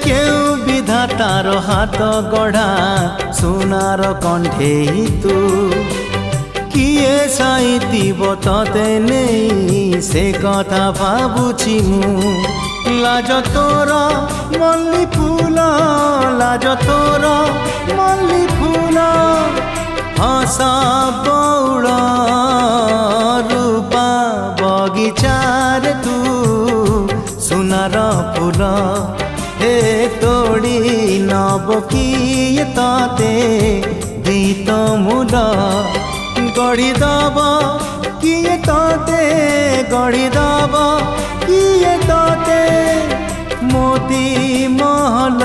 কেউ বিধাতার হাত গড়া সোনার কণ্ঠেই তু কিয়ে সাইতিব ততে নেই সে কথা ভাবুছি মু লাজ তোর মল্লি ফুল লাজ তোর মল্লি ফুল হসা বৌল রূপা বগিচার তু সোনার ফুল হে তোড়ি নব কিয়ে ততে দিত মূল গড়ি দব কিয়ে ততে গড়ি দব কিয়ে ততে মোতি মহল